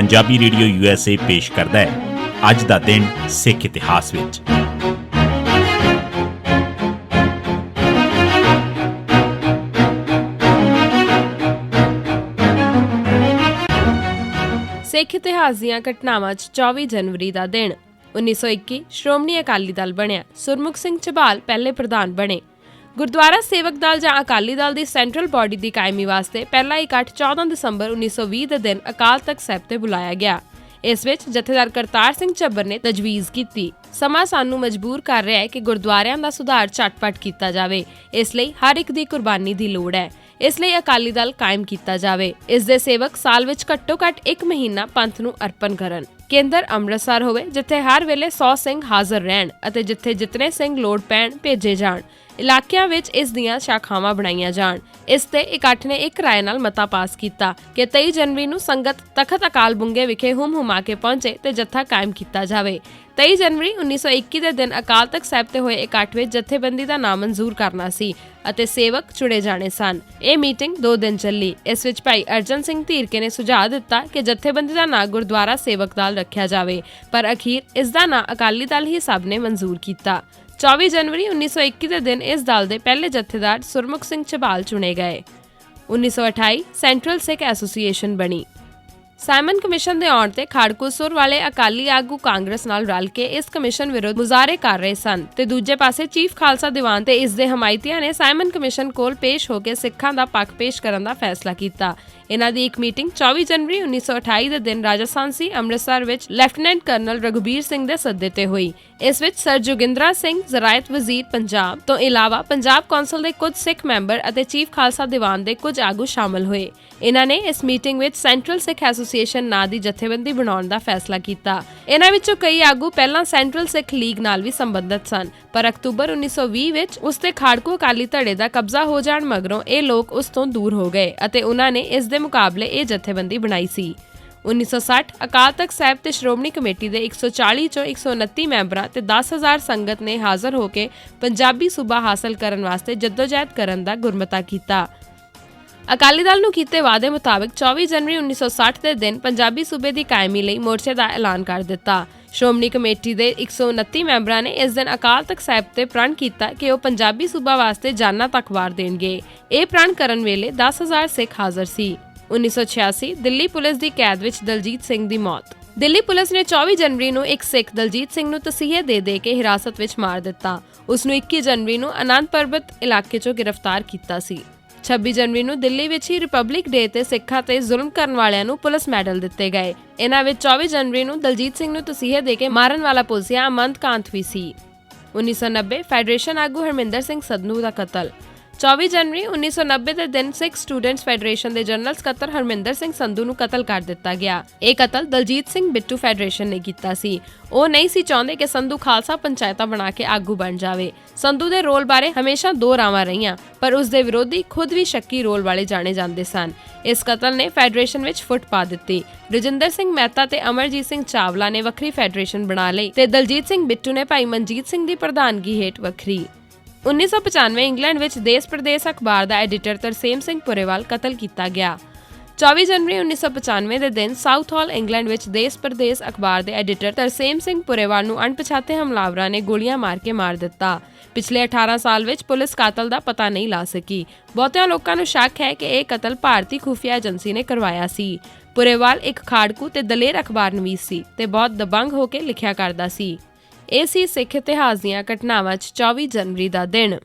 Punjabi radio USA पेश करदा है अज दा दिन सिख इतिहास विच। सिख इतिहास दीआं घटनावां 24 जनवरी का दिन 1921 श्रोमणी अकाली दल बनिया। सुरमुख सिंह झबाल पहले प्रधान बने। गुरुद्वारा सेवक दल जां अकाली दल की सेंट्रल बॉडी की कायमी वास्ते पहला इकट्ठ 14 दसंबर 1920 के दिन अकाल तख्त साहिब ते बुलाया गया। इस विच जथेदार करतार सिंह झब्बर ने तजवीज़ की। समा सानू मजबूर कर रहा है कि गुरुद्वारियां दा सुधार झटपट किया जाए, इसलिए हर एक दी कुर्बानी की लोड़ है, इसलिए अकाली दल कायम किया जाए। इस दे सेवक साल विच घट्टो घट्ट 1 महीना पंथ नूं अर्पण करन। केंद्र अमृतसर होवे जिथे हर वेले 100 सिंह हाज़र रहन अते जिथे जितने सिंह लोड़ पैण भेजे जाण। इलाकिਆਂ ਵਿੱਚ ਇਸ ਦੀਆਂ ਸ਼ਾਖਾਵਾਂ ਬਣਾਈਆਂ ਜਾਣ। ਇਸ ਤੇ ਇਕੱਠ ਨੇ ਇੱਕ ਰਾਏ ਨਾਲ ਮਤਾ ਪਾਸ ਕੀਤਾ ਕਿ 23 ਜਨਵਰੀ ਨੂੰ ਸੰਗਤ ਤਖਤ ਅਕਾਲ ਬੁੰਗੇ ਵਿਖੇ ਹੁਮ-ਹੁਮਾ ਕੇ ਪਹੁੰਚੇ ਤੇ ਜੱਥਾ ਕਾਇਮ ਕੀਤਾ ਜਾਵੇ। 23 ਜਨਵਰੀ 1921 ਦੇ ਦਿਨ ਅਕਾਲ ਤਖਤ ਸਾਹਿਬ ਤੇ ਹੋਏ ਇਕੱਠ ਵਿੱਚ ਜਥੇਬੰਦੀ ਦਾ ਨਾਮ ਮਨਜ਼ੂਰ ਕਰਨਾ ਸੀ ਅਤੇ ਸੇਵਕ ਚੁਣੇ ਜਾਣੇ ਸਨ। ਇਹ ਮੀਟਿੰਗ 2 ਦਿਨ ਚੱਲੀ। ਇਸ ਵਿੱਚ ਭਾਈ ਅਰਜਨ ਸਿੰਘ ਧੀਰਕੇ ਨੇ ਸੁਝਾਅ ਦਿੱਤਾ ਕਿ ਜਥੇਬੰਦੀ ਦਾ ਨਾਂ ਗੁਰਦੁਆਰਾ ਸੇਵਕ ਦਲ ਰੱਖਿਆ ਜਾਵੇ, ਪਰ ਅਖੀਰ ਇਸ ਦਾ ਨਾਂ ਅਕਾਲੀ ਦਲ ਹੀ ਸਭ ਨੇ ਮਨਜ਼ੂਰ ਕੀਤਾ। 24 जनवरी 1921 के दिन इस दल के पहले जथेदार सुरमुख सिंह झबाल चुने गए। 1928 सेंट्रल सिख एसोसीएशन बनी। साइमन कमिशन के आउण ते खाड़कू सुर वाले अकाली आगू कांग्रेस नाल रल के इस कमिशन विरुद्ध मुजाहरे कर रहे सन ते दूजे पासे चीफ खालसा दीवान ते इस दे हमायतियां ने साइमन कमिशन कोल पेश होकर सिखां दा पक्ष पेश करन दा फैसला कीता। इन्हां दी एक मीटिंग 24 जनवरी 1928 के दिन राजस्थान अमृतसर विच लेफ्टिनेंट कर्नल रघुबीर सिंह दे सद्दे ते हुई। इस विच सर जोगिंद्रा सिंह ज़रायत वजीर पंजाब तो इलावा पंजाब कौंसल के कुछ सिख मैंबर अते चीफ खालसा दीवान के कुछ आगू शामिल हुए। इन्हां ने इस meeting which central Sikh association नां दी जथेबंदी बनाउण दा फैसला कीता। इन्हां विचों कई आगू पहलां सेंट्रल सिख लीग नाल भी संबंधित सन, पर अक्तूबर 1920 विच उस ते खाड़कू अकाली धड़े दा कब्जा हो जाण मगरों ये लोग उस तों दूर हो गए अते उन्हां ने इस दे मुकाबले ये जथेबंदी बनाई सी। 1960 अकाल तख्त साहिब ते श्रोमणी कमेटी के 140 चों 129 मैंबरां ते 10,000 संगत ने हाज़र होकर पंजाबी सूबा हासिल करन वास्ते जद्दोजहद करन दा गुरमता कीता। अकाली दल नूं कीते वादे मुताबिक 24 जनवरी 1960 के दिन पंजाबी सूबे की कायमी लई मोर्चे का ऐलान कर दिता। श्रोमणी कमेटी के 129 मैंबरां ने इस दिन अकाल तख्त साहिब ते प्रण किया कि वह पंजाबी सूबा वास्ते जाना तक वार देणगे। ये प्रण करन वेले 10,000 सिख हाज़र सी। 1986 दिल्ली पुलिस की कैद विच दलजीत सिंह की मौत। दिल्ली पुलिस ने 24 जनवरी को एक सिख दलजीत सिंह नूं तसीहे दे के हिरासत विच मार दिता। उसनूं 21 जनवरी को आनंद पर्बत इलाके चों गिरफ्तार किया सी। 26 जनवरी को दिल्ली विच ही रिपब्लिक डे ते सिखां ते जुल्म करन वालियां नूं पुलिस मैडल दिते गए। इन्हां विच 24 जनवरी को दलजीत सिंह नूं तसीहे दे के मारन वाला पुलिसिया अमंत कांत भी सी। 1990 फेडरेशन आगू हरमिंदर सिंह संधू का कतल। 24 जनवरी 1990 के दिन सिख स्टूडेंट्स फेडरेशन के जनरल सकत्तर हरमिंदर सिंह संधू नूं कतल कर दिता गया। यह कतल दलजीत सिंह बिट्टू फेडरेशन ने किया सी। वो नहीं सी चाहते कि संधू खालसा पंचायतां बना के आगू बन जाए। संधू के रोल बारे हमेशा 2 रावां रहियां, पर उसके विरोधी खुद भी शक्की रोल वाले जाने जाते सन। इस कतल ने फेडरेशन विच फुट पा दी। रजिंदर सिंह मेहता ते अमरजीत सिंह चावला ने वक्री फेडरेशन बना लई ते दलजीत सिंह बिट्टू ने भाई मनजीत सिंह की प्रधानगी हेठ वक्री। 1995 इंग्लैंड विच देश प्रदेश अखबार का एडिटर तरसेम सिंह पुरेवाल कतल किया गया। 24 जनवरी 1995 के दिन साउथ हॉल इंग्लैंड विच देश प्रदेश अखबार के एडिटर तरसेम सिंह पुरेवाल नूं अणपछाते हमलावरां ने गोलियां मार के मार दिता। पिछले 18 साल विच पुलिस कातल का पता नहीं ला सकी। बहुतिਆਂ लोकां नूं शक है कि यह कतल भारतीय खुफिया एजेंसी ने करवाया सी। पुरेवाल एक खाड़कू ते दलेर अखबार नवीस सी ते बहुत दबंग होकर लिखिया करदा सी। ਇਹ ਸੀ ਸਿੱਖ ਇਤਿਹਾਸ ਦੀਆਂ ਘਟਨਾਵਾਂ 'ਚ 24 ਜਨਵਰੀ ਦਾ ਦਿਨ।